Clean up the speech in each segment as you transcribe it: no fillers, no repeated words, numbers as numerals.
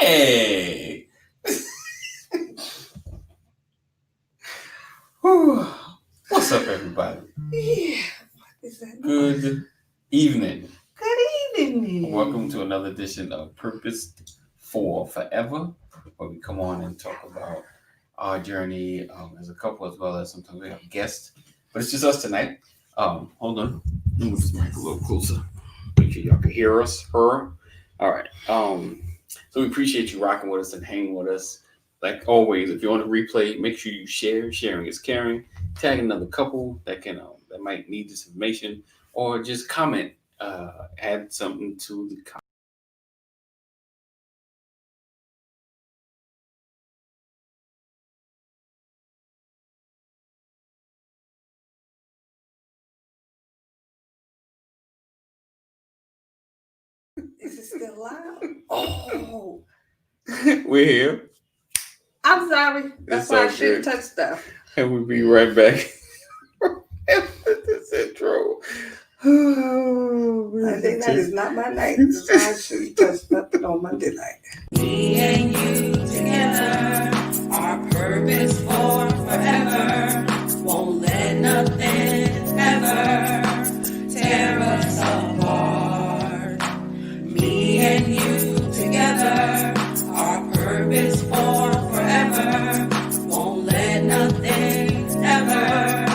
Hey! Whew. What's up, everybody? Yeah. What is that? Good evening. Good evening. Welcome to another edition of Purpose for Forever, where we come on and talk about our journey as a couple, as well as sometimes we have guests. But it's just us tonight. Hold on. Let me move this mic a little closer. Make sure y'all can hear us. Her. All right. So we appreciate you rocking with us and hanging with us. Like always, if you're on a replay, make sure you share. Sharing is caring. Tag another couple that that might need this information, or just comment. Add something to the comment. Is it still loud? Oh. We're here. I'm sorry. That's why I shouldn't touch stuff. And we'll be right back with this intro. Monday night is not my night. That's why I shouldn't touch nothing on Monday night. Me and you together, our purpose for forever. Won't let nothing ever tear us apart. Me and you together, our purpose for forever. Won't let nothing ever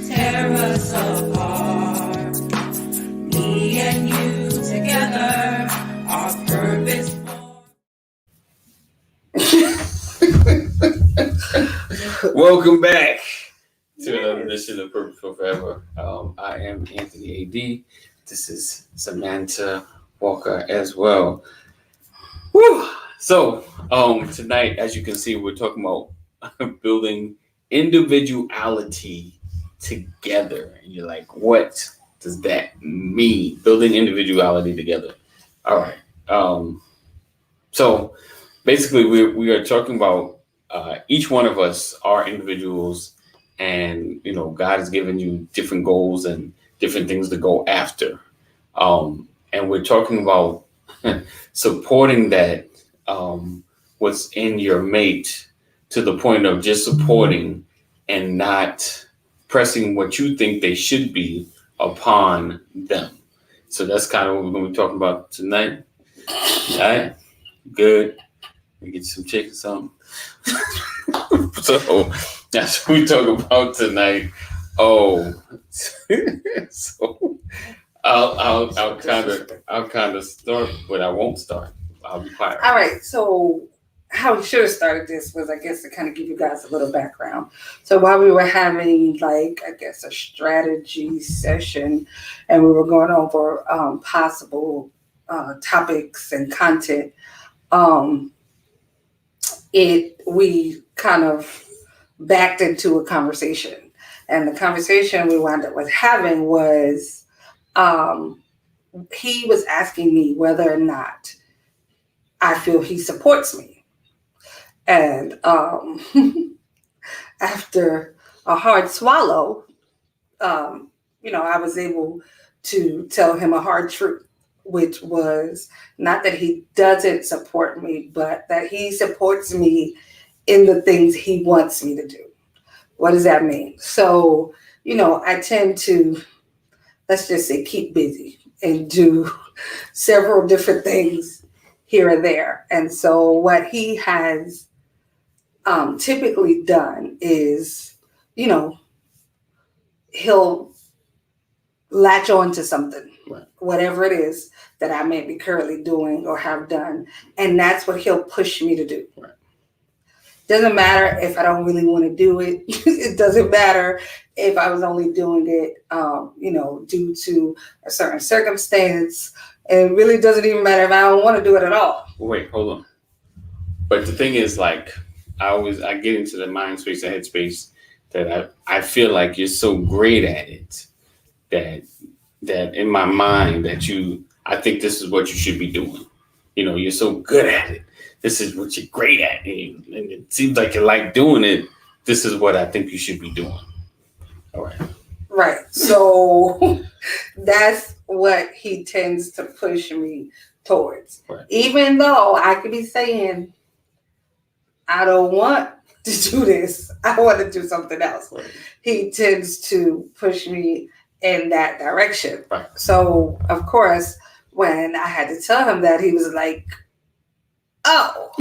tear us apart. Me and you together, our purpose for Welcome back to another edition of Purpose for Forever. I am Anthony A.D. This is Samantha Walker as well. Whew. So tonight, as you can see, we're talking about building individuality together. And you're like, what does that mean? Building individuality together. All right. So basically, we are talking about each one of us are individuals, and God has given you different goals and different things to go after. And we're talking about supporting that what's in your mate to the point of just supporting and not pressing what you think they should be upon them. So that's kind of what we're going to be talking about tonight. All right, good. We get some chicken, something. So that's what we talk about tonight. Oh, so I'll kind of start, but I won't start. I'll be quiet. All right. So how we should have started this was, I guess, to kind of give you guys a little background. So while we were having, a strategy session, and we were going over possible topics and content, we kind of backed into a conversation, and the conversation we wound up with having was he was asking me whether or not I feel he supports me, and after a hard swallow, I was able to tell him a hard truth, which was not that he doesn't support me, but that he supports me in the things he wants me to do. What does that mean? So, I tend to, let's just say, keep busy and do several different things here and there. And so what he has typically done is, he'll latch on to something, Right. whatever it is that I may be currently doing or have done. And that's what he'll push me to do. Right. Doesn't matter if I don't really want to do it. It doesn't matter if I was only doing it, due to a certain circumstance. And it really doesn't even matter if I don't want to do it at all. Wait, hold on. But the thing is, I get into the mind space and headspace that I feel like you're so great at it that in my mind I think this is what you should be doing. You're so good at it. This is what you're great at. And it seems like you like doing it. This is what I think you should be doing. All right. Right. So that's what he tends to push me towards. Right. Even though I could be saying, I don't want to do this, I want to do something else. Right. He tends to push me in that direction. Right. So, of course, when I had to tell him that, he was like, oh,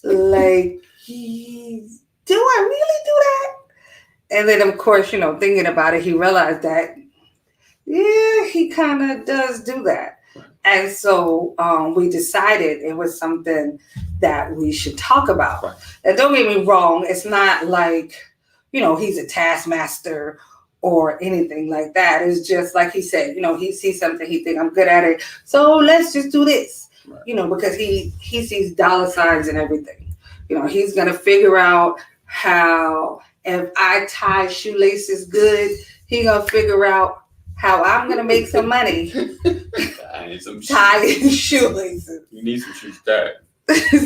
like, do I really do that? And then, of course, thinking about it, he realized that, yeah, he kind of does do that. Right. And so we decided it was something that we should talk about. Right. And don't get me wrong, it's not like, he's a taskmaster or anything like that. It's just like he said, he sees something, he thinks I'm good at it. So let's just do this, Right. Because he sees dollar signs and everything. He's going to figure out how, if I tie shoelaces good, he's going to figure out how I'm going to make some money. I need some tying shoelaces. You need some shoes tied.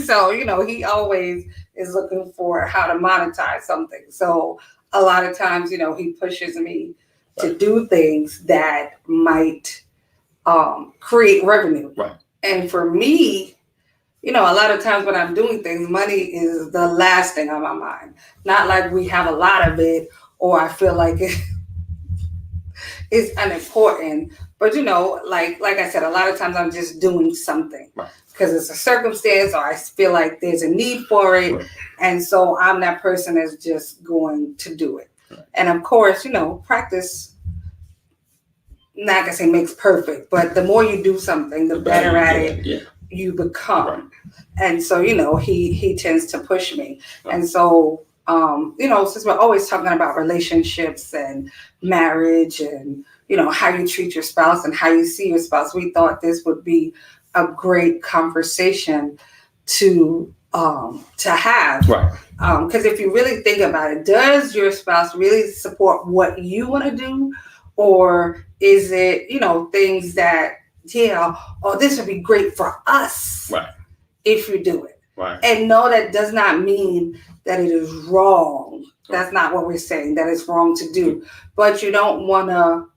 So, he always is looking for how to monetize something. So a lot of times, he pushes me to do things that might create revenue. Right. And for me, a lot of times when I'm doing things, money is the last thing on my mind. Not like we have a lot of it or I feel like it's unimportant. But, like I said, a lot of times I'm just doing something. Right. Because it's a circumstance or I feel like there's a need for it. Right. And so I'm that person that's just going to do it. Right. And of course, practice, not gonna say makes perfect, but the more you do something, the better at it you become. Right. And so, he tends to push me. Right. And so, since we're always talking about relationships and marriage and, how you treat your spouse and how you see your spouse, we thought this would be a great conversation to have. Right. Because if you really think about it, does your spouse really support what you want to do? Or is it, things that, this would be great for us. Right. If you do it. Right. And no, that does not mean that it is wrong. That's not what we're saying, that it's wrong to do. But you don't want to,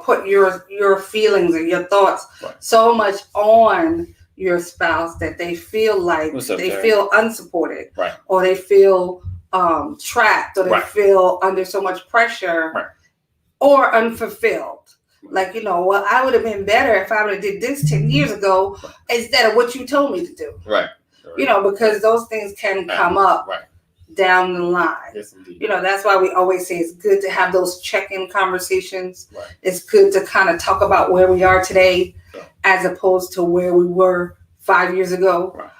put your feelings and your thoughts so much on your spouse that they feel like feel unsupported, or they feel trapped, or they feel under so much pressure, or unfulfilled. Like, well, I would have been better if I would have did this 10 years ago instead of what you told me to do. Right. Because those things can come up down the line. Yes, indeed. That's why we always say it's good to have those check-in conversations. Right. It's good to kind of talk about where we are today as opposed to where we were 5 years ago. Right.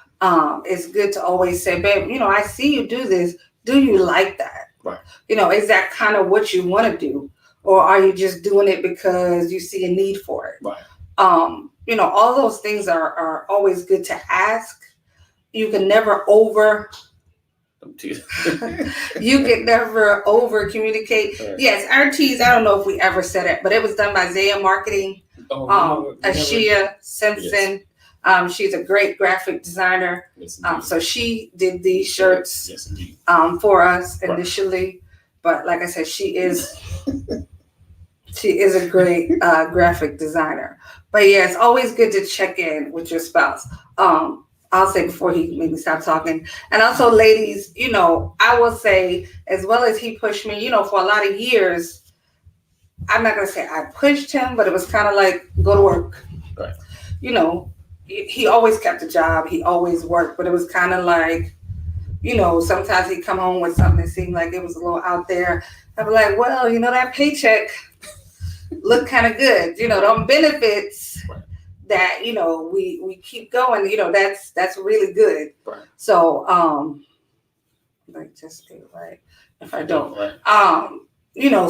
It's good to always say, babe, I see you do this. Do you like that? Right. Is that kind of what you want to do? Or are you just doing it because you see a need for it? Right. All those things are always good to ask. You can never over communicate. Right. Yes, our teas, I don't know if we ever said it, but it was done by Zaya Marketing. Ashia Simpson. Yes. She's a great graphic designer. Yes, so she did these shirts for us initially. Right. But like I said, she is a great graphic designer. But yeah, it's always good to check in with your spouse. I'll say before he made me stop talking. And also, ladies, I will say, as well as he pushed me, for a lot of years, I'm not going to say I pushed him, but it was kind of like, go to work. Right. He always kept a job. He always worked, but it was kind of like, sometimes he'd come home with something that seemed like it was a little out there. I'd be like, well, that paycheck looked kind of good. Them benefits that, we keep going, that's really good. Right. So, like, just do right. If I don't,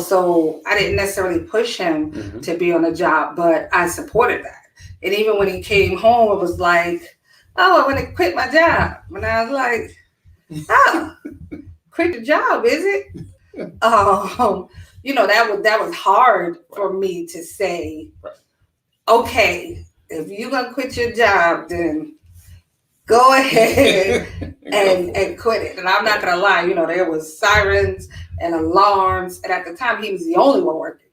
so I didn't necessarily push him to be on a job, but I supported that. And even when he came home, it was like, oh, I want to quit my job. And I was like, oh, quit the job, is it? That was hard for me to say, okay, if you're going to quit your job, then go ahead and quit it. And I'm not going to lie, there was sirens and alarms. And at the time, he was the only one working.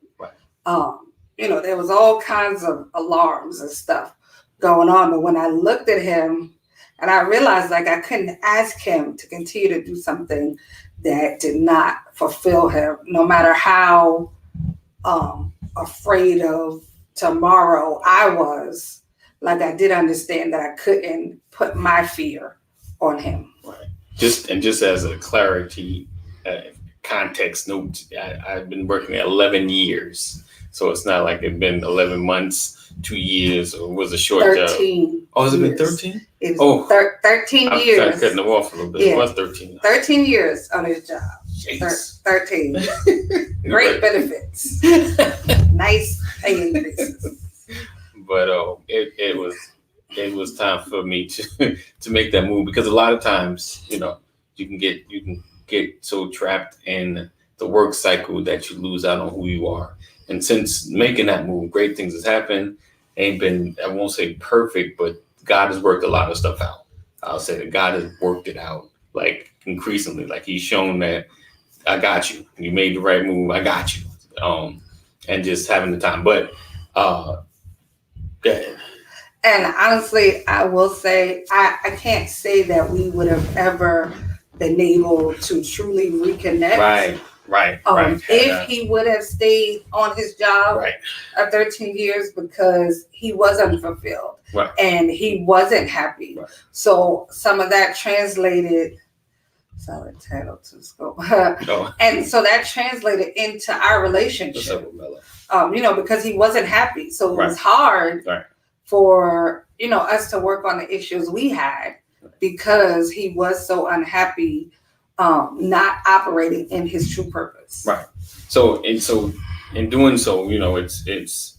there was all kinds of alarms and stuff going on. But when I looked at him and I realized like I couldn't ask him to continue to do something that did not fulfill him, no matter how afraid of tomorrow I was, like I did understand that I couldn't put my fear on him. Right. Just as a clarity, context note, I've been working at 11 years. So it's not like it's been 11 months, 2 years, or was a short 13 job. Oh, has it been years. 13? It was 13 years. I'm cutting them off a little bit. Yeah. It was 13. 13 years on his job. Jeez. 13. Great benefits. Nice pay increases. But it was time for me to make that move, because a lot of times, you can get so trapped in the work cycle that you lose out on who you are. And since making that move, great things has happened. Ain't been, I won't say perfect, but God has worked a lot of stuff out. I'll say that God has worked it out, like increasingly, like he's shown that I got you. You made the right move. I got you. And just having the time. But go ahead. And honestly, I will say, I can't say that we would have ever been able to truly reconnect. Right. If he would have stayed on his job at 13 years, because he was unfulfilled and he wasn't happy. Right. So some of that translated, solid title to scope. And so that translated into our relationship. Because he wasn't happy. So it was hard for, us to work on the issues we had, because he was so unhappy, not operating in his true purpose. Right. So in doing so, it's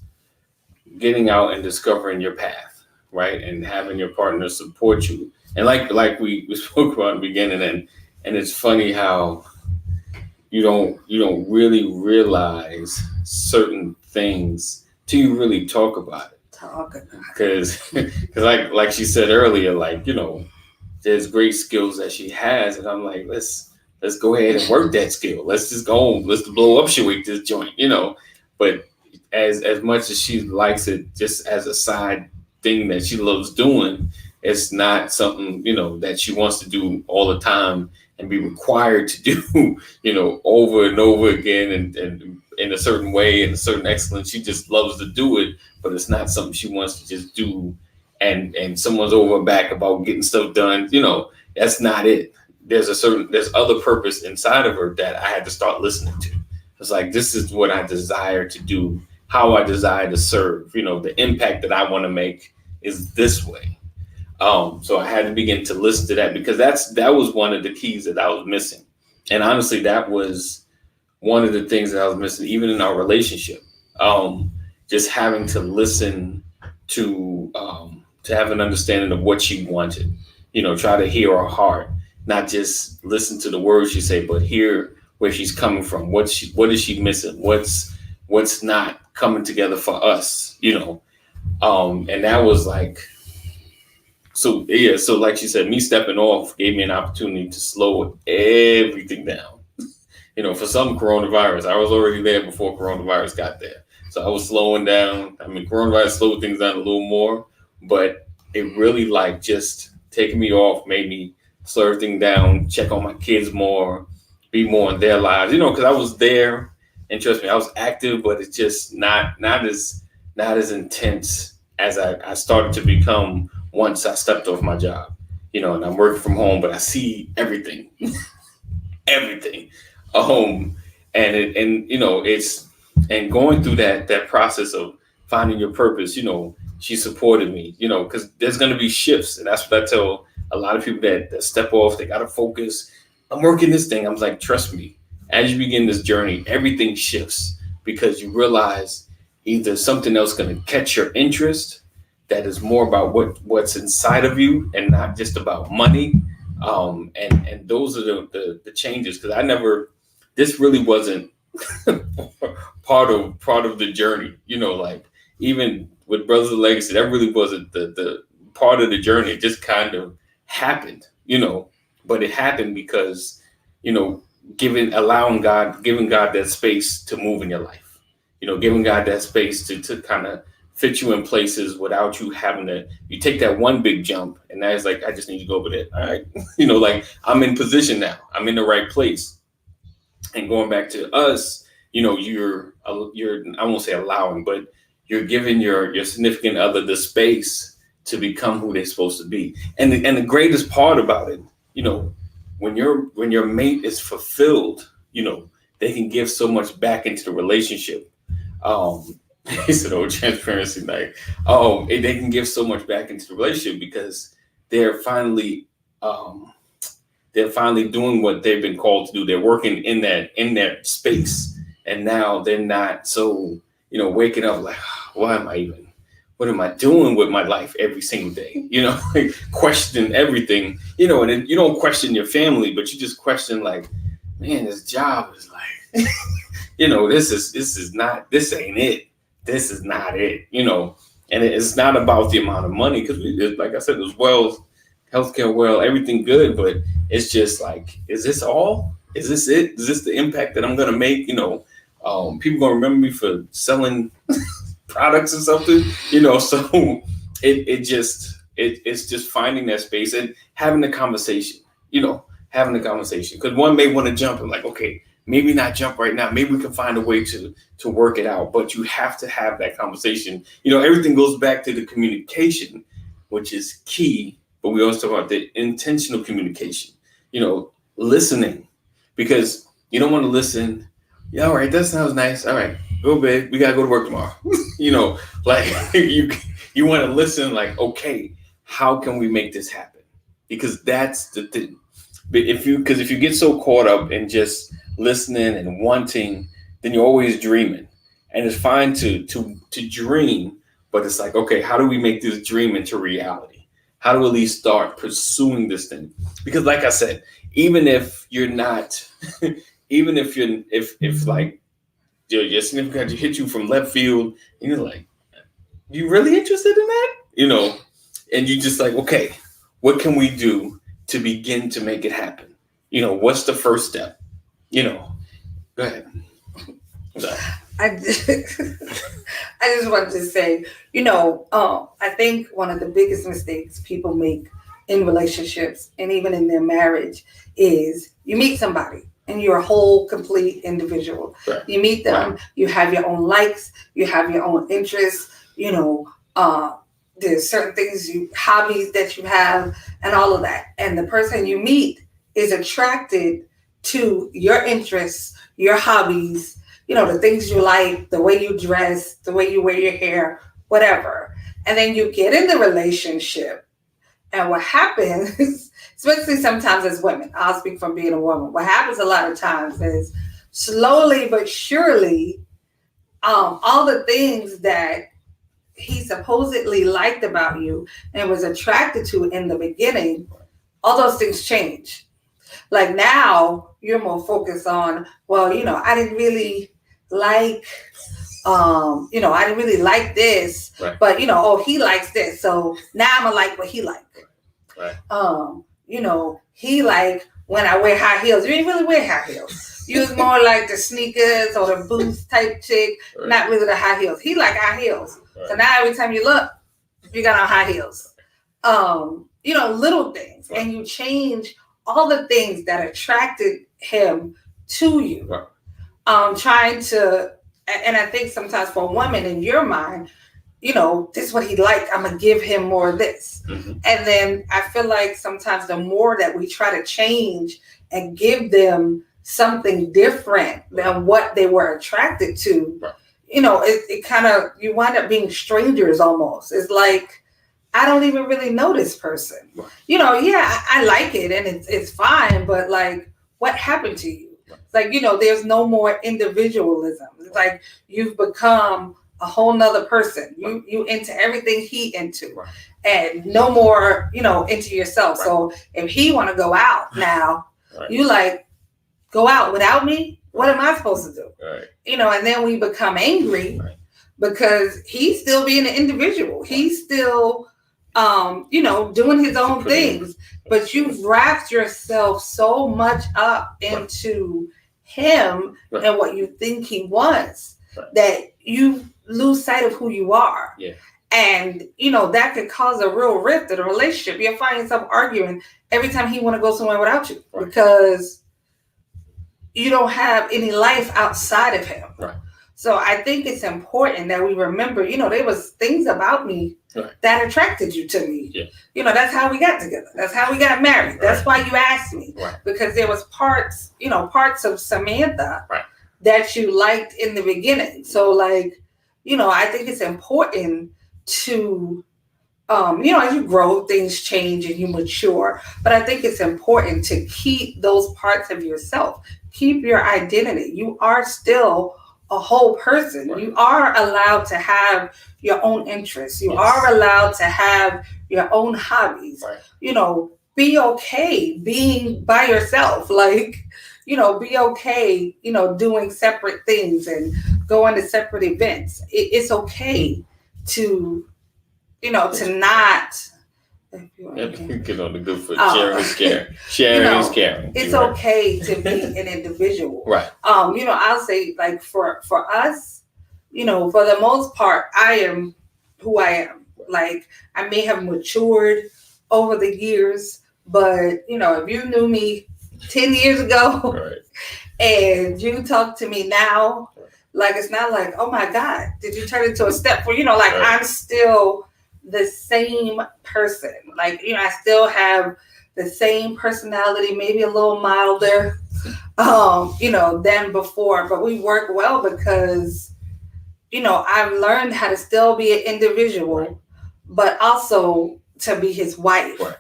getting out and discovering your path, right? And having your partner support you. And like we spoke about in the beginning, and it's funny how you don't really realize certain things till you really talk about it. Because like she said earlier, there's great skills that she has, and I'm like, let's go ahead and work that skill. Let's just go on. Let's blow up this joint, But as much as she likes it, just as a side thing that she loves doing, it's not something that she wants to do all the time and be required to do, over and over again, and in a certain way, in a certain excellence. She just loves to do it, but it's not something she wants to just do. And someone's over her back about getting stuff done. That's not it. There's other purpose inside of her that I had to start listening to. It's like, this is what I desire to do, how I desire to serve. The impact that I want to make is this way. So I had to begin to listen to that, because that was one of the keys that I was missing. And honestly, that was one of the things that I was missing, even in our relationship. Just having to listen to have an understanding of what she wanted, try to hear her heart, not just listen to the words she say, but hear where she's coming from. What is she missing? What's not coming together for us, and that was like, so like she said, me stepping off gave me an opportunity to slow everything down. For some, coronavirus, I was already there before coronavirus got there. So I was slowing down. I mean, coronavirus slowed things down a little more, but it really just taking me off made me slow everything down, check on my kids more, be more in their lives, because I was there, and trust me, I was active, but it's just not as intense as I started to become once I stepped off my job, and I'm working from home, but I see everything, everything. And going through that process of finding your purpose, she supported me, because there's going to be shifts. And that's what I tell a lot of people that step off. They got to focus. I'm working this thing. I'm like, trust me, as you begin this journey, everything shifts, because you realize either something else going to catch your interest that is more about what's inside of you and not just about money. And those are the changes, because this really wasn't part of the journey, even with Brothers of Legacy, that really wasn't the part of the journey. It just kind of happened, but it happened because, giving God that space to move in your life, giving God that space to kind of fit you in places without you having to. You take that one big jump, and that's like, I just need to go over there. All right, like I'm in position now. I'm in the right place. And going back to us, you're I won't say allowing, but you're giving your significant other the space to become who they're supposed to be. And the greatest part about it, when your mate is fulfilled, they can give so much back into the relationship. He said, "Oh, transparency night." Oh, they can give so much back into the relationship because they're finally doing what they've been called to do. They're working in that space, and now they're not so waking up like, what am I doing with my life every single day? Like question everything. And then you don't question your family, but you just question like, man, this job is like, this ain't it. This is not it. And it's not about the amount of money because, like I said, there's healthcare, everything good, but it's just like, is this all? Is this it? Is this the impact that I'm gonna make? People gonna remember me for selling products or something, So it's just finding that space and having the conversation, because one may want to jump and like, okay, maybe not jump right now. Maybe we can find a way to work it out, but you have to have that conversation. Everything goes back to the communication, which is key. But we also talk about the intentional communication, listening, because you don't want to listen. Yeah, all right, that sounds nice. All right, go babe, we gotta go to work tomorrow. Like you want to listen. Like, okay, how can we make this happen? Because that's the thing. But if you get so caught up in just listening and wanting, then you're always dreaming, and it's fine to dream, but it's like, okay, how do we make this dream into reality? How do we at least start pursuing this thing? Because like I said, even if you're not, if like your significant other hit you from left field, and you're like, you really interested in that? And you just like, okay, what can we do to begin to make it happen? What's the first step? Go ahead. I just wanted to say, I think one of the biggest mistakes people make in relationships and even in their marriage is you meet somebody and you're a whole, complete individual. Right. You meet them, you have your own likes, you have your own interests, there's certain things, hobbies that you have and all of that. And the person you meet is attracted to your interests, your hobbies, the things you like, the way you dress, the way you wear your hair, whatever. And then you get in the relationship. And what happens, especially sometimes as women, I'll speak from being a woman. What happens a lot of times is slowly but surely, all the things that he supposedly liked about you and was attracted to in the beginning, all those things change. Like now you're more focused on, well, I didn't really like, I didn't really like this, right. But he likes this. So now I'm gonna like what he like. Right. He like when I wear high heels. You ain't really wear high heels. You was more like the sneakers or the boots type chick, right. Not really the high heels. He like high heels. Right. So now every time you look, you got on high heels. Little things. Right. And you change all the things that attracted him to you. Right. Trying to, and I think sometimes for a woman in your mind, this is what he liked. I'm going to give him more of this. Mm-hmm. And then I feel like sometimes the more that we try to change and give them something different than what they were attracted to, right. It kind of, you wind up being strangers almost. It's like, I don't even really know this person. Right. I like it and it's fine, but like, what happened to you? It's like, there's no more individualism. It's like you've become a whole nother person. You into everything he into, right. And no more, into yourself. Right. So if he want to go out now, right. You like, go out without me? What am I supposed to do? Right. And then we become angry, right. Because he's still being an individual. Right. He's still, doing his own things. But you've wrapped yourself so much up into him, right. And what you think he wants Right. that you lose sight of who you are. Yeah. And, that could cause a real rift in a relationship. You'll find yourself arguing every time he want to go somewhere without you, Right. because you don't have any life outside of him. Right. So I think it's important that we remember, there was things about me Right. that attracted you to me. Yeah. That's how we got together. That's how we got married. That's why you asked me. Right. Because there was parts of Samantha Right. that you liked in the beginning. So I think it's important to, as you grow, things change and you mature. But I think it's important to keep those parts of yourself. Keep your identity. You are still a whole person. Right. You are allowed to have your own interests. You Yes. are allowed to have your own hobbies. Right. Be okay being by yourself. Be okay, doing separate things and going to separate events. It's okay to, to not. Get on the good foot. Sharing is caring. Sharing is caring. It's okay to be an individual. Right. I'll say for us, for the most part, I am who I am. I may have matured over the years, but if you knew me 10 years ago, right. and you talk to me now, it's not like, oh my God, did you turn into a step for, right. I'm still the same person. I still have the same personality, maybe a little milder, than before, but we work well because, I've learned how to still be an individual, right. but also to be his wife, right.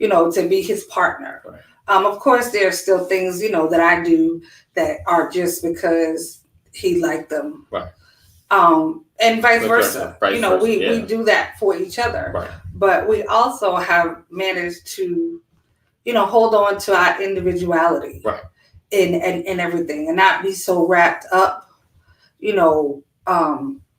To be his partner. Right. Of course, there are still things, that I do that are just because he liked them. Right. And vice versa. Vice versa. We do that for each other. Right. But we also have managed to, hold on to our individuality. Right. In everything, and not be so wrapped up,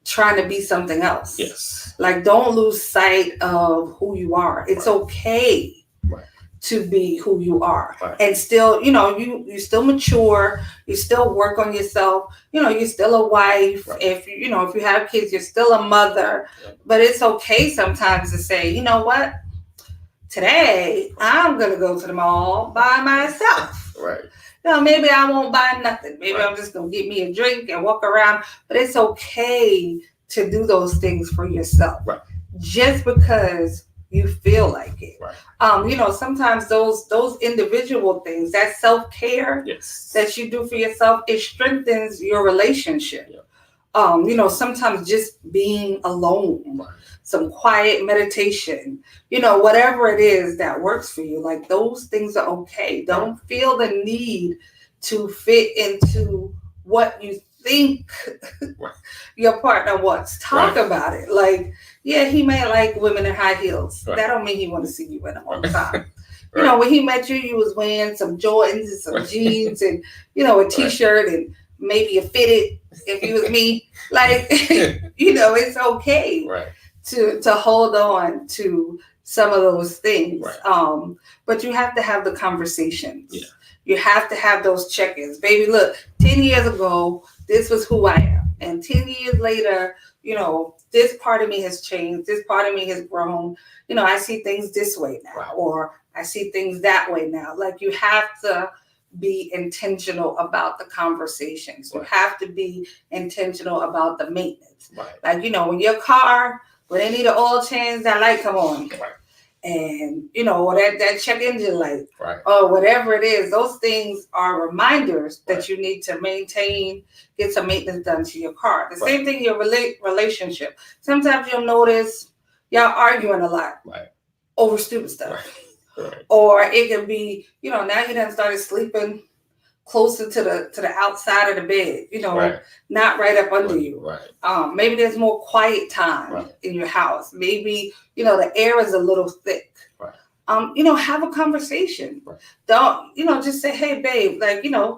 trying to be something else. Yes. Don't lose sight of who you are. It's okay. Right. To be who you are, right. And still, you still mature, you still work on yourself, you're still a wife. Right. If you have kids, you're still a mother. Yeah. But it's okay sometimes to say, you know what, today I'm gonna go to the mall by myself. Right. Maybe I won't buy nothing. Maybe right. I'm just gonna get me a drink and walk around. But it's okay to do those things for yourself. Right. Just because you feel like it. Right. Sometimes those individual things, that self-care yes. that you do for yourself, it strengthens your relationship. Yeah. Sometimes just being alone, right. some quiet meditation, whatever it is that works for you, those things are okay. Don't feel the need to fit into what you think right. your partner wants. Talk right. about it. Yeah, he may like women in high heels. Right. That don't mean he want to see you in them all the time. right. When he met you was wearing some Jordans and some right. jeans and, a t-shirt right. and maybe a fitted, if he was me. It's okay right. to hold on to some of those things. Right. But you have to have the conversations. Yeah. You have to have those check-ins. Baby, look, 10 years ago, this was who I am. And 10 years later, this part of me has changed. This part of me has grown. I see things this way now, right. or I see things that way now. You have to be intentional about the conversations. Right. You have to be intentional about the maintenance. Right. When your car, when they need an oil change, that light come on. Right. And, or that check engine light, right. or whatever it is, those things are reminders that right. you need to maintain, get some maintenance done to your car. The right. same thing in your relationship. Sometimes you'll notice y'all arguing a lot right. over stupid stuff. Right. Right. Or it can be, now you done started sleeping closer to the outside of the bed, right. not right up under right. you. Right. Maybe there's more quiet time right. in your house. Maybe, the air is a little thick. Right. Have a conversation. Right. Don't, just say, hey, babe,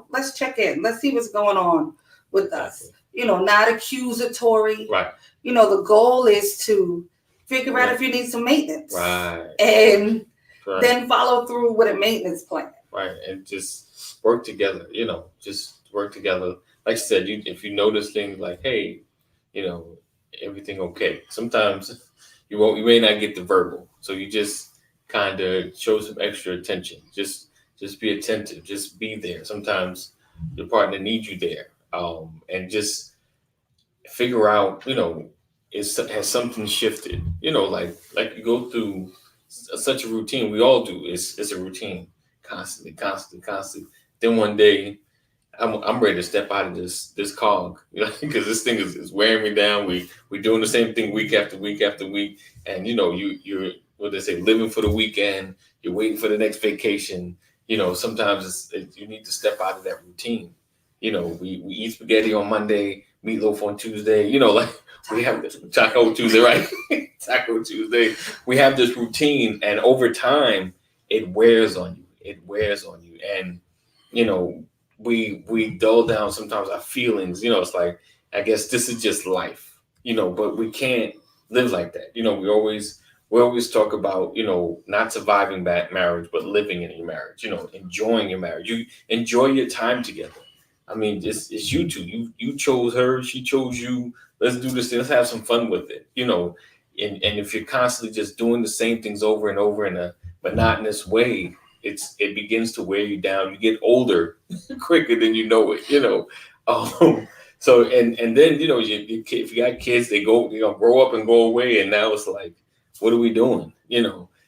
let's check in. Let's see what's going on with us. Not accusatory. Right. The goal is to figure right. out if you need some maintenance. Right. And right. then follow through with a maintenance plan. Right. And just work together, just work together. like I said, if you notice things like, hey, everything okay. Sometimes you may not get the verbal, so you just kind of show some extra attention. Just be attentive. Just be there. Sometimes your partner needs you there, and just figure out, has something shifted? Like you go through such a routine. We all do. It's a routine, constantly, constantly, constantly. Then one day, I'm ready to step out of this cog, because this thing is wearing me down. We doing the same thing week after week after week, and you're what they say, living for the weekend. You're waiting for the next vacation. Sometimes you need to step out of that routine. We eat spaghetti on Monday, meatloaf on Tuesday. Like we have this Taco Tuesday, right? Taco Tuesday. We have this routine, and over time, it wears on you. It wears on you, and we dull down sometimes our feelings. It's like, I guess this is just life. But we can't live like that. We always talk about, not surviving that marriage, but living in your marriage. Enjoying your marriage. You enjoy your time together. I mean, it's you two. You chose her, she chose you. Let's do this. Let's have some fun with it. And if you're constantly just doing the same things over and over in a monotonous way, it begins to wear you down. You get older quicker than you know it. So and then if you got kids, they grow up and go away, and now it's like, what are we doing?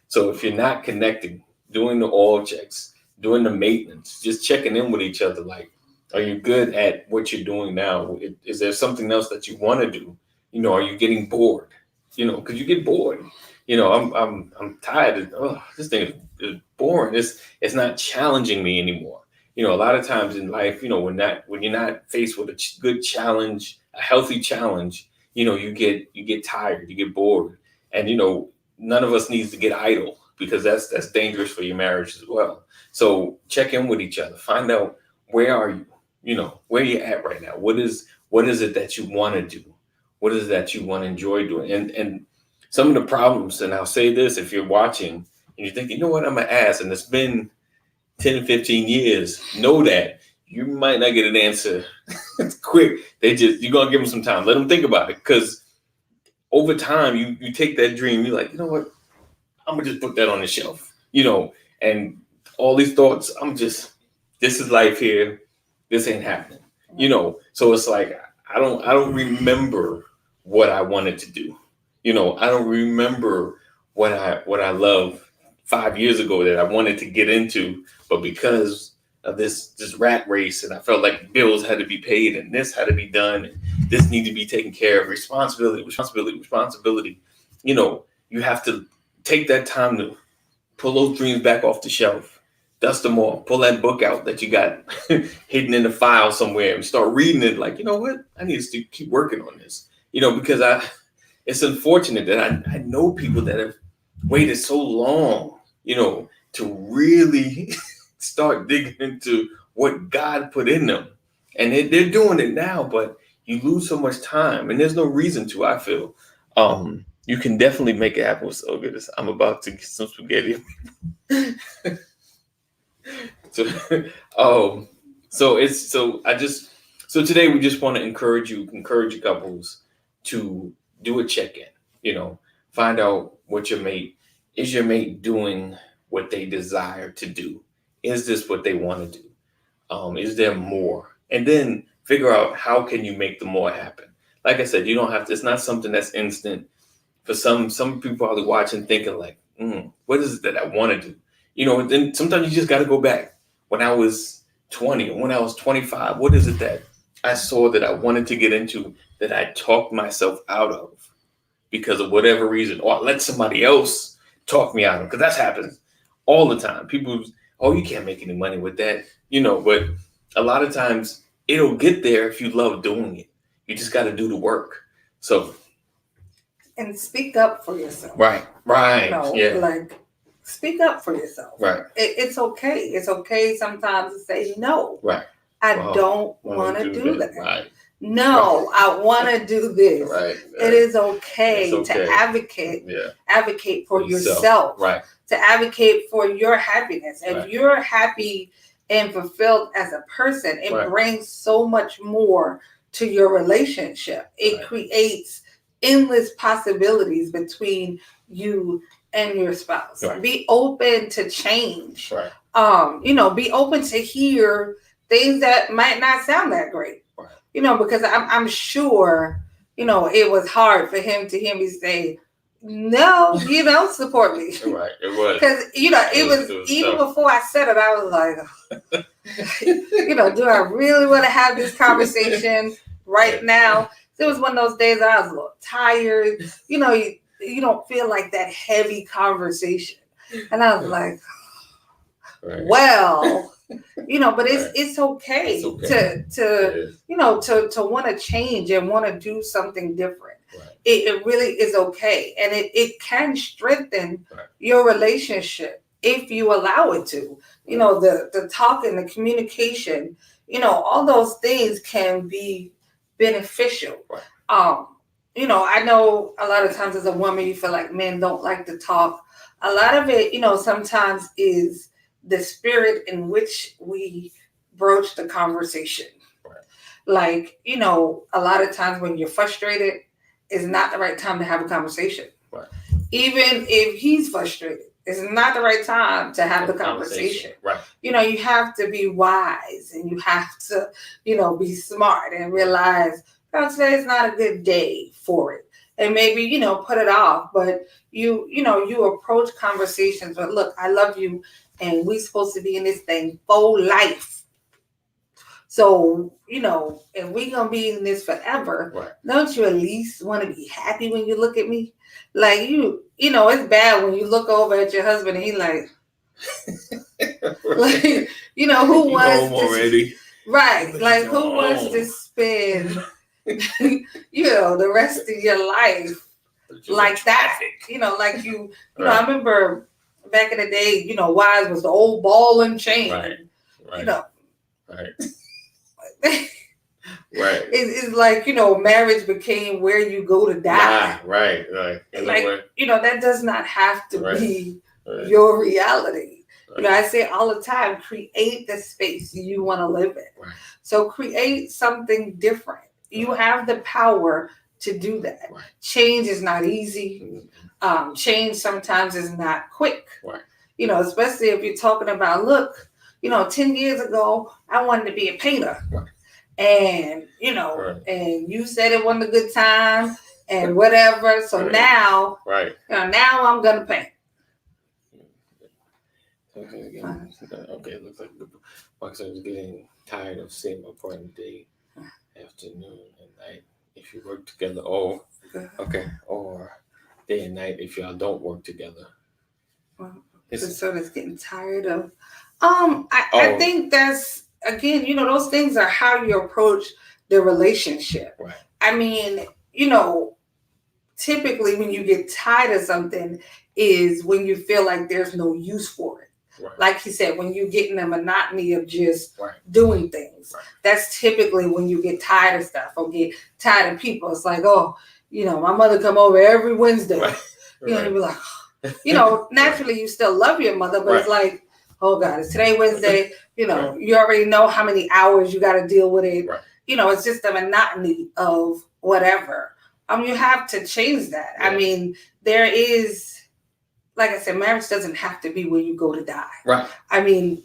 So if you're not connecting, doing the oil checks, doing the maintenance, just checking in with each other, like, are you good at what you're doing now? Is there something else that you want to do? Are you getting bored? Because you get bored. I'm tired. This thing is boring. It's not challenging me anymore. A lot of times in life, when you're not faced with a good challenge, a healthy challenge, you get tired, you get bored, and none of us needs to get idle, because that's dangerous for your marriage as well. So check in with each other, find out, where are you, where you're at right now. What is it that you want to do? What is it that you want to enjoy doing? And some of the problems, and I'll say this, if you're watching and you think, what, I'm an ass, and it's been 10 15 years, know that you might not get an answer quick. You're going to give them some time. Let them think about it, because over time, you take that dream, you're like, what, I'm going to just put that on the shelf, and all these thoughts, this is life here. This ain't happening, So it's like, I don't remember what I wanted to do. I don't remember what I loved 5 years ago that I wanted to get into, but because of this rat race, and I felt like bills had to be paid, and this had to be done, and this needed to be taken care of, responsibility. You have to take that time to pull those dreams back off the shelf, dust them off, pull that book out that you got hidden in the file somewhere, and start reading it. Like, what? I need to keep working on this. Because it's unfortunate that I know people that have waited so long, to really start digging into what God put in them. And they're doing it now, but you lose so much time, and there's no reason to, I feel. You can definitely make it happen. So good. I'm about to get some spaghetti. So today we just want to encourage you couples to do a check-in, find out what is your mate doing what they desire to do? Is this what they want to do? Is there more? And then figure out, how can you make the more happen? Like I said, you don't have to, it's not something that's instant. For some people probably watching thinking like, what is it that I want to do? And then sometimes you just got to go back. When I was 20 or when I was 25, what is it that I saw that I wanted to get into that I talked myself out of because of whatever reason, or I let somebody else talk me out of? Because that happens all the time. People, you can't make any money with that, but a lot of times it'll get there if you love doing it. You just got to do the work. So. And speak up for yourself. Right. Yeah. Like, speak up for yourself. Right. It's okay. It's okay sometimes to say no. Right. I don't want to do that. Right. No, I want to do this. Right. It is okay to advocate. Yeah. Advocate for yourself. Right. To advocate for your happiness. If right. you're happy and fulfilled as a person. It Right. brings so much more to your relationship. It Right. creates endless possibilities between you and your spouse. Right. Be open to change. Right. Be open to hear things that might not sound that great. Right. Because I'm sure, it was hard for him to hear me say, no, you don't support me. Right. It was. Because, it was even tough. before I said it, I was like, do I really want to have this conversation right now? It was one of those days that I was a little tired. You don't feel like that heavy conversation. And I was like, Right. well, but it's Right. it's okay, It's okay. to want to change and want to do something different. Right. It really is okay. And it can strengthen Right. your relationship if you allow it to. The talk and the communication, all those things can be beneficial. Right. I know a lot of times as a woman, you feel like men don't like to talk. A lot of it, sometimes is the spirit in which we broach the conversation. Right. Like, a lot of times when you're frustrated, it's not the right time to have a conversation. Right. Even if he's frustrated, it's not the right time to have the conversation. Right. You have to be wise, and you have to, be smart and realize, today is not a good day for it. And maybe, put it off, but you approach conversations with, look, I love you, and we're supposed to be in this thing for life. So, if we're going to be in this forever, Right. don't you at least want to be happy when you look at me? Like, it's bad when you look over at your husband and he's like, like, who wants to, already? Right. Like, who wants to spend, the rest of your life like that? Like you, Right. I remember back in the day, wives was the old ball and chain. Right. Right. Right. Right. It's like, marriage became where you go to die. Right. Like, that does not have to be Right. your reality. Right. I say all the time, create the space you want to live in. Right. So create something different. You have the power to do that. Right. Change is not easy. Mm-hmm. Change sometimes is not quick. Right. Especially if you're talking about, look, 10 years ago, I wanted to be a painter. Right. And, Right. and you said it wasn't a good time and whatever. So Right. now, Right. Now I'm going to paint. Okay, it looks like the boxer is getting tired of seeing my partner day, afternoon, and night if you work together. Oh, okay. Or day and night if y'all don't work together. Well, so it's getting tired of. I think that's, again, those things are how you approach the relationship. Right. I mean, typically when you get tired of something is when you feel like there's no use for it. Right. Like he said, when you get in the monotony of just Right. doing things, Right. that's typically when you get tired of stuff or get tired of people. It's like, oh, my mother come over every Wednesday. Right. You'd be like, naturally you still love your mother, but Right. it's like, oh God, it's today Wednesday. Right. You already know how many hours you got to deal with it. Right. It's just the monotony of whatever. You have to change that. Yeah. I mean, there is, like I said, marriage doesn't have to be where you go to die. Right. I mean,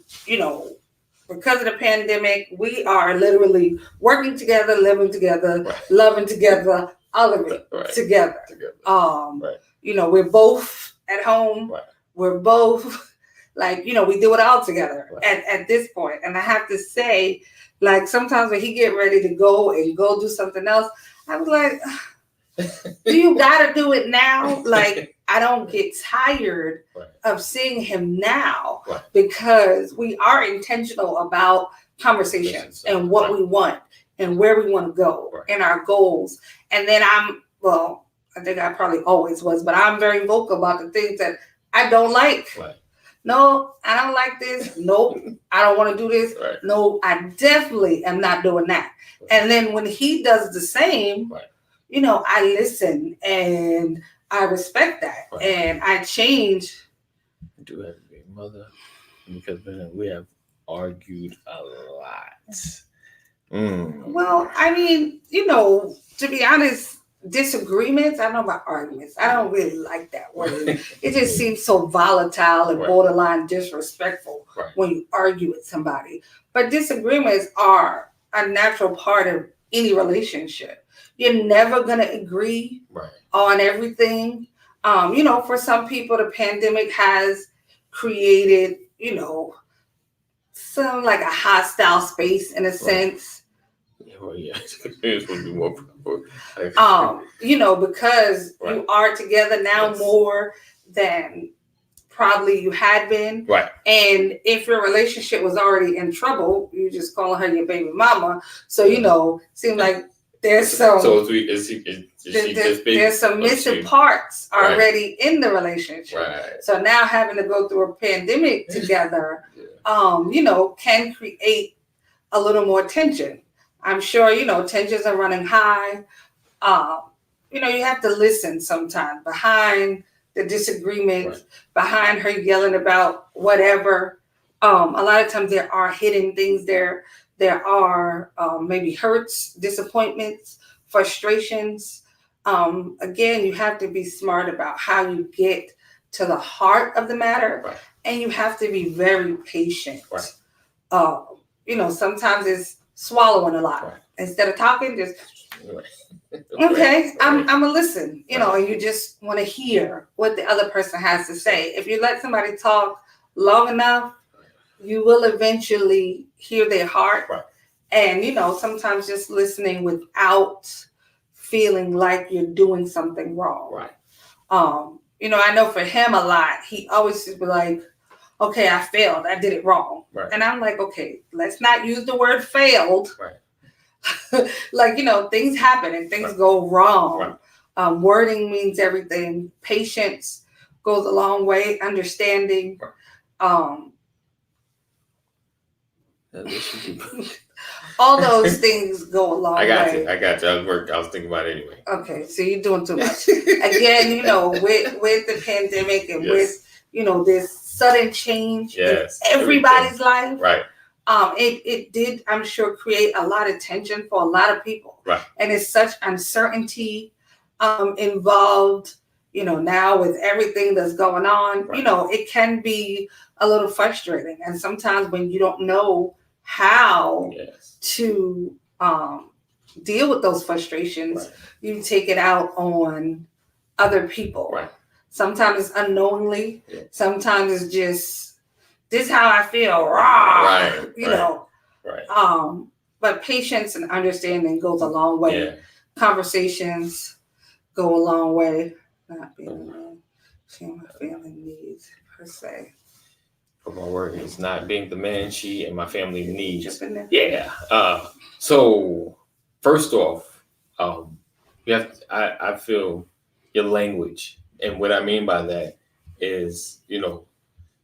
because of the pandemic, we are literally working together, living together, Right. loving together, all of it Right. together. Right. We're both at home. Right. We're both we do it all together Right. at this point. And I have to say, like, sometimes when he get ready to go and go do something else, I was like, do you gotta do it now? Like, I don't get tired Right. of seeing him now Right. because we are intentional about conversations and what Right. we want and where we want to go Right. and our goals. And then I think I probably always was, but I'm very vocal about the things that I don't like. Right. No, I don't like this. Nope, I don't want to do this. Right. No, I definitely am not doing that. Right. And then when he does the same, Right. I listen and I respect that. Right. And I change. We do have a great mother because we have argued a lot. Well, I mean, to be honest, disagreements, I don't know about arguments. I don't really like that word. It just seems so volatile and Right. borderline disrespectful Right. when you argue with somebody. But disagreements are a natural part of any relationship. You're never going to agree Right. on everything. For some people, the pandemic has created, some like a hostile space in a sense. Yeah, well, yeah. It's supposed to be more proper. Because Right. you are together now Yes. more than probably you had been. Right. And if your relationship was already in trouble, you just calling her your baby mama. So, seems like there's some So is she just big? there's some missing parts Right. already in the relationship. Right. So now having to go through a pandemic together, can create a little more tension. I'm sure, tensions are running high. You have to listen sometimes behind the disagreements, Right. behind her yelling about whatever. A lot of times there are hidden things there. There are maybe hurts, disappointments, frustrations. Again, you have to be smart about how you get to the heart of the matter. Right. And you have to be very patient. Right. Sometimes it's swallowing a lot. Right. Instead of talking, just Right. okay, Right. I'm gonna listen, Right. and you just want to hear what the other person has to say. If you let somebody talk long enough, you will eventually hear their heart. Right. And sometimes just listening without feeling like you're doing something wrong. Right. I know for him a lot, he always just be like, okay, I failed, I did it wrong. Right. And I'm like, okay, let's not use the word failed. Right. Like, things happen and things Right. go wrong. Right. Wording means everything. Patience goes a long way. Understanding. Right. All those things go a long I got way. you. I was thinking about it anyway. Okay, so you're doing too much. Again, with the pandemic and Yes. with, this sudden change Yes. in everybody's life. Right. It did, I'm sure, create a lot of tension for a lot of people. Right. And it's such uncertainty involved, now with everything that's going on, Right. it can be a little frustrating. And sometimes when you don't know how Yes. to deal with those frustrations, Right. you take it out on other people. Right. Sometimes it's unknowingly. Yeah. Sometimes it's just, this is how I feel. Rah! Right. Right. But patience and understanding goes a long way. Yeah. Conversations go a long way. Not being a man, sharing my family needs per se. But my word is not being the man she and my family needs. Jump in there. Yeah. So first off, I feel your language, and what I mean by that is,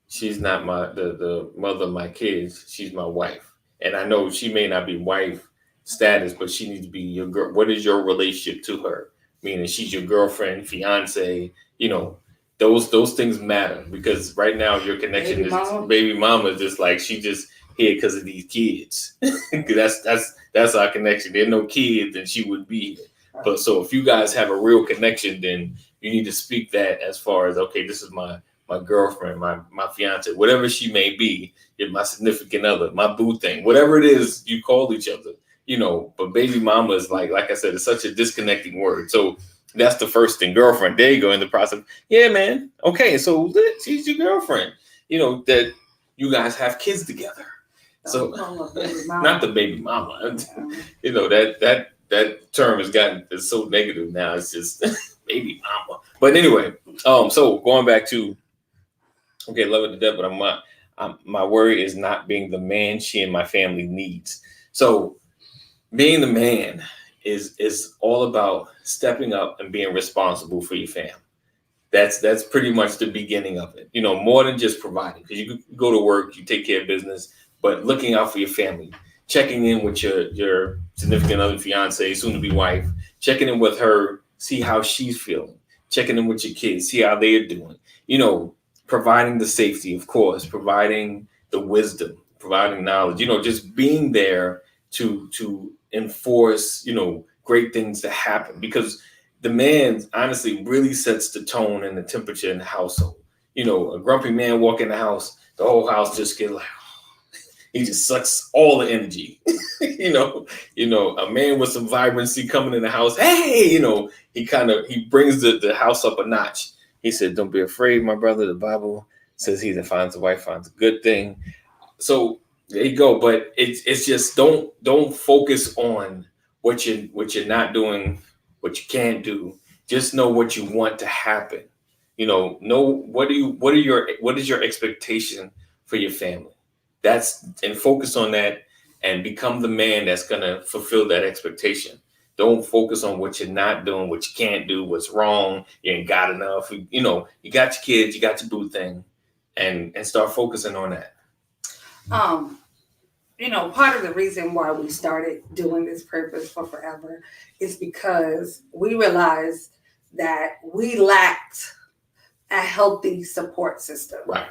she's not the mother of my kids. She's my wife, and I know she may not be wife status, but she needs to be your girl. What is your relationship to her? Meaning she's your girlfriend, fiance. Those things matter, because right now your connection baby mama is just like, she just here because of these kids. that's our connection. There are no kids, and she would be here. But so if you guys have a real connection, then you need to speak that as far as, okay, this is my girlfriend, my fiance, whatever she may be, my significant other, my boo thing, whatever it is you call each other, but baby mama is like I said, it's such a disconnecting word. So that's the first thing. Girlfriend, there you go, in the process. Yeah, man. Okay, so she's your girlfriend. That you guys have kids together. So not the baby mama. That term is so negative now. It's just baby mama. But anyway, so going back to, okay, love it to death, but my worry is not being the man she and my family needs. So being the man is all about stepping up and being responsible for your family. That's pretty much the beginning of it. More than just providing, because you go to work, you take care of business, but looking out for your family, checking in with your significant other, fiance, soon to be wife, checking in with her, see how she's feeling, checking in with your kids, see how they're doing. Providing the safety, of course, providing the wisdom, providing knowledge, just being there to enforce, great things to happen, because the man honestly really sets the tone and the temperature in the household. A grumpy man walk in the house, the whole house just get like, he just sucks all the energy. A man with some vibrancy coming in the house, hey, he brings the house up a notch. He said, "Don't be afraid, my brother. The Bible says he that finds a wife finds a good thing." So there you go. But it's just don't focus on what you're not doing, what you can't do. Just know what you want to happen. Know what is your expectation for your family. And focus on that and become the man that's gonna fulfill that expectation. Don't focus on what you're not doing, what you can't do, what's wrong. You ain't got enough. You got your kids, you got your boo thing, and start focusing on that. Part of the reason why we started doing this Purpose for Forever is because we realized that we lacked a healthy support system. Right.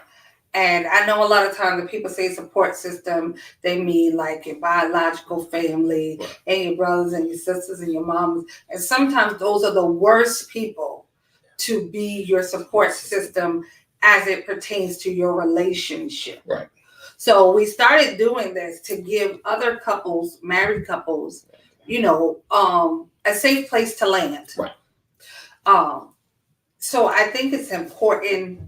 And I know a lot of times when people say support system, they mean like your biological family, right, and your brothers and your sisters and your moms. And sometimes those are the worst people to be your support system as it pertains to your relationship. Right. So we started doing this to give other couples, married couples, a safe place to land. Right. So I think it's important,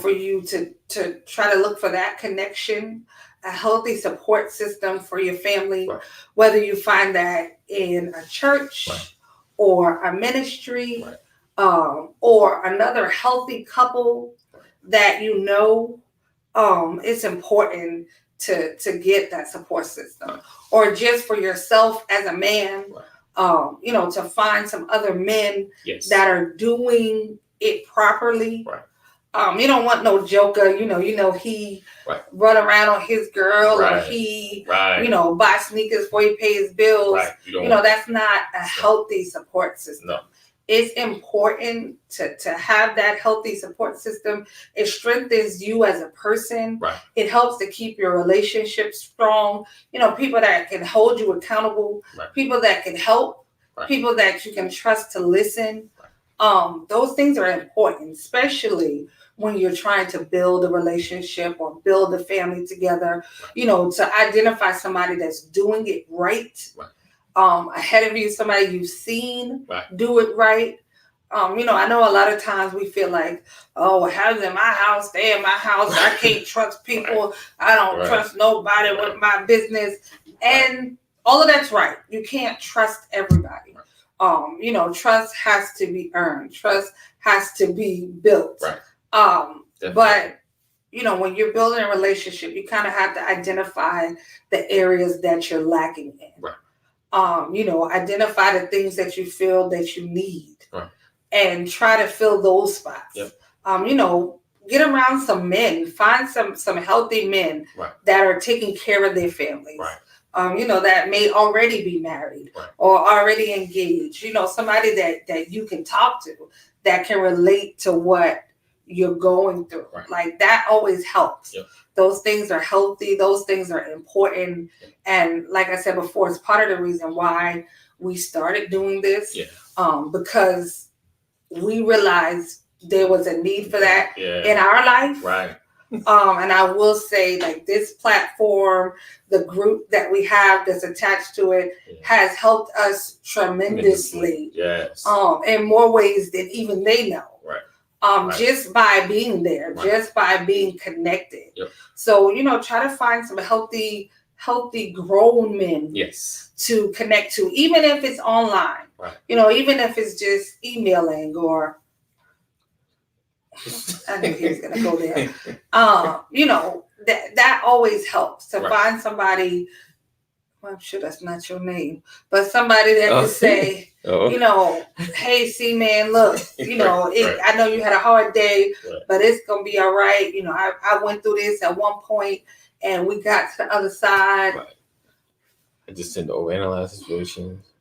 for you to try to look for that connection, a healthy support system for your family, right, whether you find that in a church, right, or a ministry, right, or another healthy couple, right, that it's important to get that support system, right, or just for yourself as a man, right, to find some other men, yes, that are doing it properly. Right. You don't want no joker, he, right, run around on his girl, right, or he, right, buy sneakers before he pays his bills. Right. That's not a healthy support system. No. It's important to have that healthy support system. It strengthens you as a person. Right. It helps to keep your relationship strong. People that can hold you accountable, right, people that can help, right, people that you can trust to listen. Right. Those things are important, especially when you're trying to build a relationship or build a family together, to identify somebody that's doing it right. Right. Ahead of you, somebody you've seen, right, do it right. I know a lot of times we feel like, have them in my house, stay in my house. I can't trust people. Right. I don't, right, trust nobody, right, with my business. And all of that's right. You can't trust everybody. Right. Trust has to be earned. Trust has to be built. Right. But when you're building a relationship, you kind of have to identify the areas that you're lacking in. Right. Identify the things that you feel that you need, right, and try to fill those spots. Yep. Get around some men, find some healthy men, right, that are taking care of their families. Right. That may already be married, right, or already engaged. Somebody that you can talk to that can relate to what you're going through. Right. Like that always helps. Yep. Those things are healthy. Those things are important. Yep. And like I said before, it's part of the reason why we started doing this. Yeah. Because we realized there was a need for that, yeah, in our life. Right. And I will say, like, this platform, the group that we have that's attached to it, yeah, has helped us tremendously. Yes. In more ways than even they know. Right. Right. Just by being there, right, just by being connected. Yep. So, try to find some healthy grown men, yes, to connect to, even if it's online, right, even if it's just emailing or I knew he was going to go there. That always helps to, right, find somebody. Well, I'm sure that's not your name, but somebody that can say, hey, see, man, look, right. I know you had a hard day, right, but it's going to be all right. I went through this at one point and we got to the other side. Right. I just tend to overanalyze situations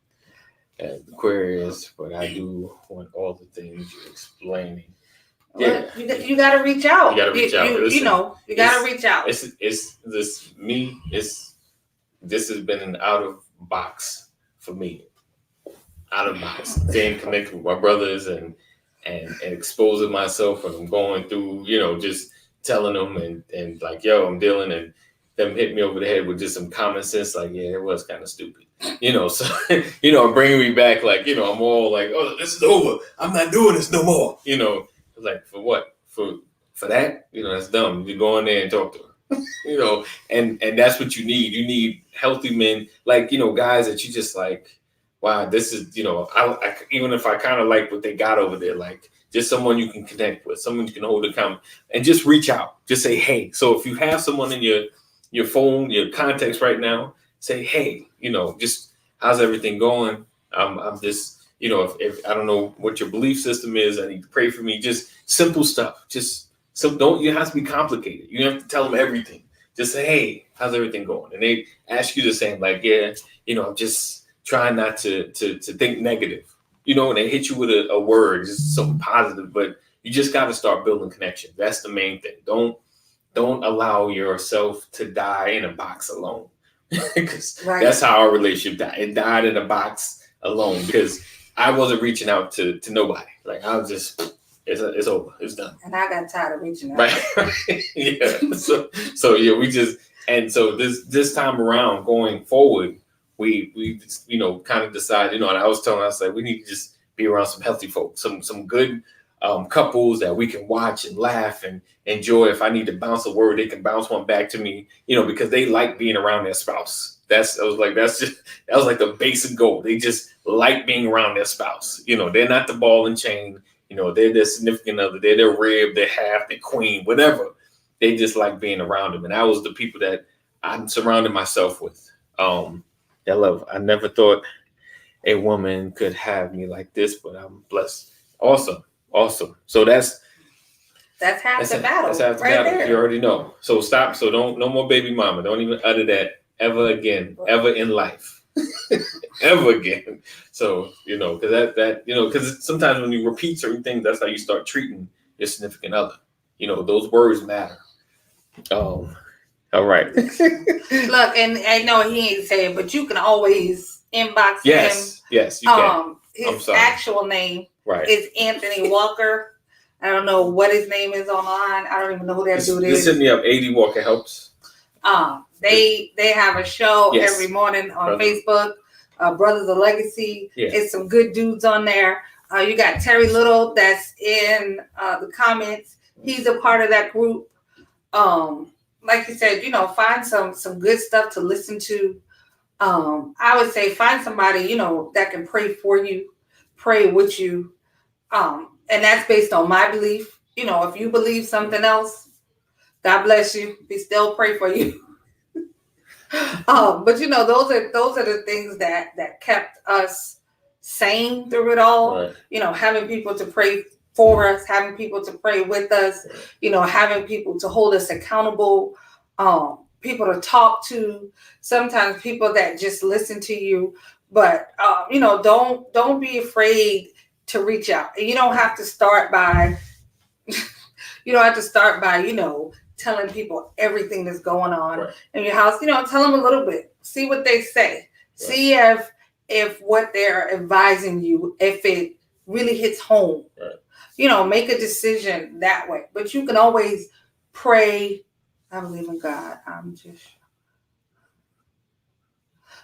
and Aquarius, but I do want all the things you're explaining Yeah. Well, you got to reach out. You got to reach out. Listen, you got to reach out. It's this me. This has been an out of box for me. Out of box, staying connected with my brothers and exposing myself when I'm going through, just telling them and like, yo, I'm dealing, and them hit me over the head with just some common sense, like, yeah, it was kind of stupid, so, bringing me back, like, I'm all like, oh, this is over. I'm not doing this no more, like, for what? For that? That's dumb. You go in there and talk to her, and that's what you need. You need healthy men, like, guys that you just like, wow, this is, I even if I kind of like what they got over there, like just someone you can connect with, someone you can hold accountable, and just reach out. Just say, hey. So if you have someone in your phone, your contacts right now, say, hey, just how's everything going? I'm just, if I don't know what your belief system is, I need to pray for me. Just simple stuff. You have to be complicated. You don't have to tell them everything. Just say, hey, how's everything going? And they ask you the same, like, yeah, I'm just trying not to think negative, and they hit you with a word, just something positive, but you just got to start building connections. That's the main thing. Don't allow yourself to die in a box alone, because that's how our relationship died. It died in a box alone because I wasn't reaching out to nobody. Like I was just, it's over, it's done. And I got tired of reaching out. Right. Yeah. So yeah, we just, and so this time around going forward, we kind of decided, and I was telling us like we need to just be around some healthy folks, some good couples that we can watch and laugh and enjoy. If I need to bounce a word, they can bounce one back to me, because they like being around their spouse. That was like the basic goal. They just like being around their spouse. They're not the ball and chain. They're their significant other. They're their rib, their half, their queen, whatever. They just like being around them. And that was the people that I'm surrounding myself with. I never thought a woman could have me like this, but I'm blessed. Awesome. So that's half the battle. That's half the right battle. there. You already know. So stop. So no more baby mama. Don't even utter that ever again, ever in life, ever again. So because because sometimes when you repeat certain things, that's how you start treating your significant other. Those words matter. All right. Look, and I know he ain't saying, but you can always inbox him. Yes, you can. His actual name right. is Anthony Walker. I don't know what his name is online. I don't even know who that dude is. Just hit me up. AD Walker helps. They have a show every morning on Facebook. Brothers of Legacy. Yeah. It's some good dudes on there. You got Terry Little that's in the comments. He's a part of that group. Like you said, find some good stuff to listen to. I would say find somebody, that can pray for you, pray with you. And that's based on my belief. If you believe something else, God bless you. We still pray for you. But those are the things that kept us sane through it all. Right. Having people to pray for us, having people to pray with us, having people to hold us accountable, people to talk to, sometimes people that just listen to you. But don't be afraid to reach out. And you don't have to start by telling people everything that's going on in your house. Tell them a little bit. See what they say. Right. See if what they're advising you, if it really hits home. Right. Make a decision that way. But you can always pray. I believe in God. I'm just.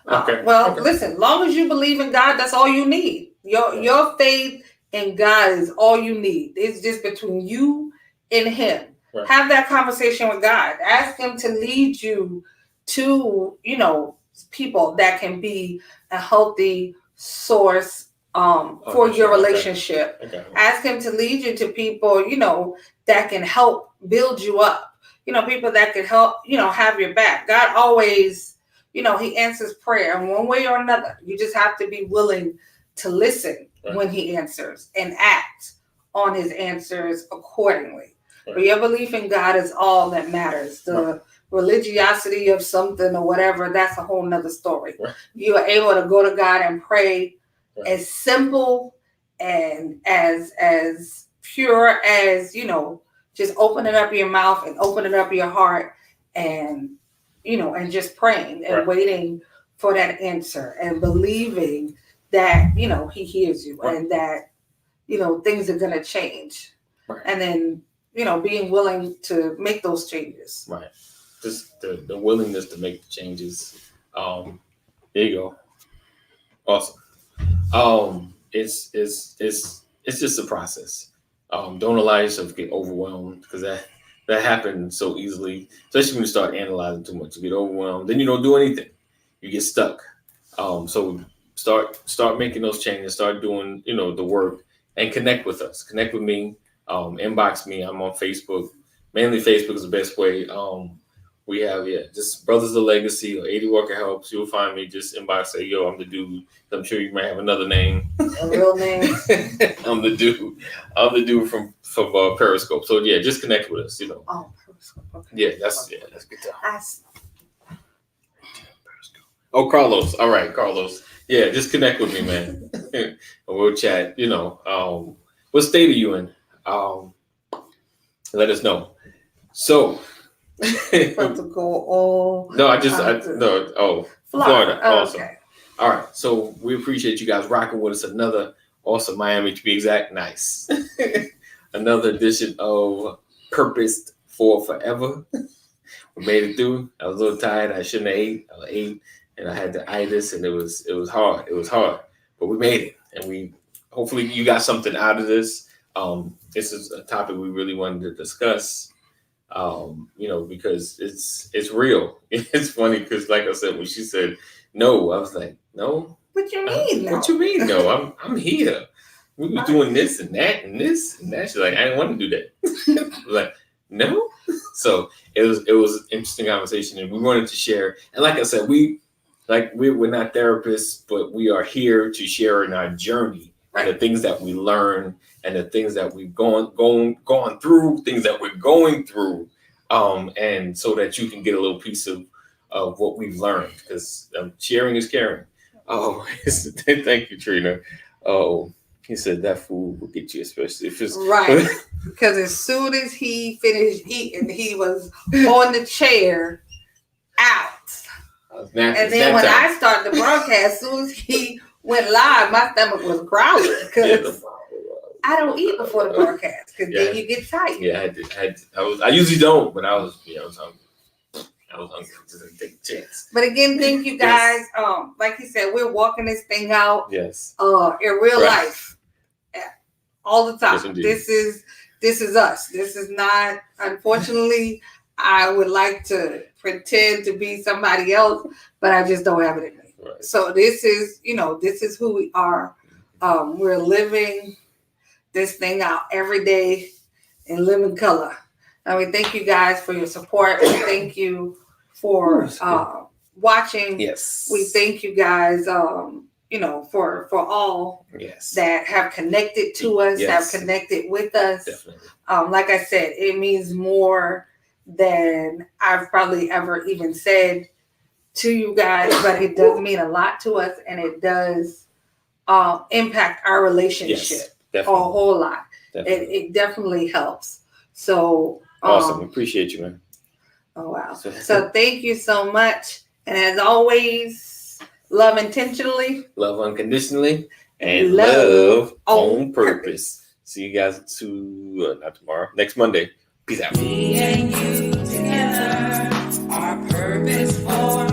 Okay. Listen. Long as you believe in God, that's all you need. Your faith in God is all you need. It's just between you and Him. Right. Have that conversation with God. Ask Him to lead you to, people that can be a healthy source for your relationship. Okay. Ask Him to lead you to people, that can help build you up. People that can help, have your back. God always, He answers prayer in one way or another. You just have to be willing to listen when He answers and act on His answers accordingly. Right. But your belief in God is all that matters. The religiosity of something or whatever, that's a whole nother story. Right. You are able to go to God and pray as simple and as pure as, just opening up your mouth and opening up your heart and, and just praying and Right. waiting for that answer and believing that, he hears you Right. and that, things are going to change. Right. And then, being willing to make those changes. Right. Just the willingness to make the changes. There you go. Awesome. It's just a process. Don't allow yourself to get overwhelmed because that happens so easily, especially when you start analyzing too much. You get overwhelmed, then you don't do anything. You get stuck. So start making those changes. Start doing the work and connect with us. Connect with me. Inbox me. I'm on Facebook. Mainly Facebook is the best way. We have just Brothers of Legacy or 80 Walker Helps. You'll find me. Just inbox, say, yo, I'm the dude. I'm sure you might have another name. A real name. I'm the dude. I'm the dude from Periscope. So yeah, just connect with us. Oh, Periscope. Okay. Yeah, that's good stuff. Periscope. Oh, Carlos. All right, Carlos. Yeah, just connect with me, man. And we'll chat. What state are you in? Let us know. So. About to go all. No, Florida. Oh, Awesome. okay. All right. So we appreciate you guys rocking with us. Another awesome Miami, to be exact. Nice. Another edition of Purposed for Forever. We made it through. I was a little tired. I shouldn't have ate. I ate and I had the itis and it was hard. It was hard, but we made it. And hopefully you got something out of this. This is a topic we really wanted to discuss. Because it's real. It's funny because, like I said, when she said no, I was like, no. What you mean? What you mean? No, I'm here. We were doing this and that and this and that. She's like, I didn't want to do that. I was like, no. So it was an interesting conversation, and we wanted to share. And like I said, we're not therapists, but we are here to share in our journey and the things that we learn. And the things that we've gone through, things that we're going through, and so that you can get a little piece of what we've learned, because sharing is caring. Oh, thank you, Trina. Oh, he said that food will get you, especially if it's right. Because as soon as he finished eating, he was on the chair out. And then when I started the broadcast, as soon as he went live, my stomach was growling because I don't eat before the broadcast because then you get tired. Yeah, I usually don't, but I was hungry. I was hungry to take a chance. But again, thank you guys. Yes. Like he said, we're walking this thing out. Yes. In real life, all the time. Yes, this is us. This is not. Unfortunately, I would like to pretend to be somebody else, but I just don't have it in me. Right. So this is who we are. We're living this thing out every day in living color. Thank you guys for your support. Thank you for watching. Yes. We thank you guys, for all that have connected to us, have connected with us. Definitely. Like I said, it means more than I've probably ever even said to you guys, but it does mean a lot to us, and it does impact our relationship a whole lot. It definitely helps. So awesome. Appreciate you, man. Oh wow. So thank you so much. And as always, love intentionally, love unconditionally, and love on purpose. See you guys not tomorrow, next Monday. Peace out. Me and you together, our purpose for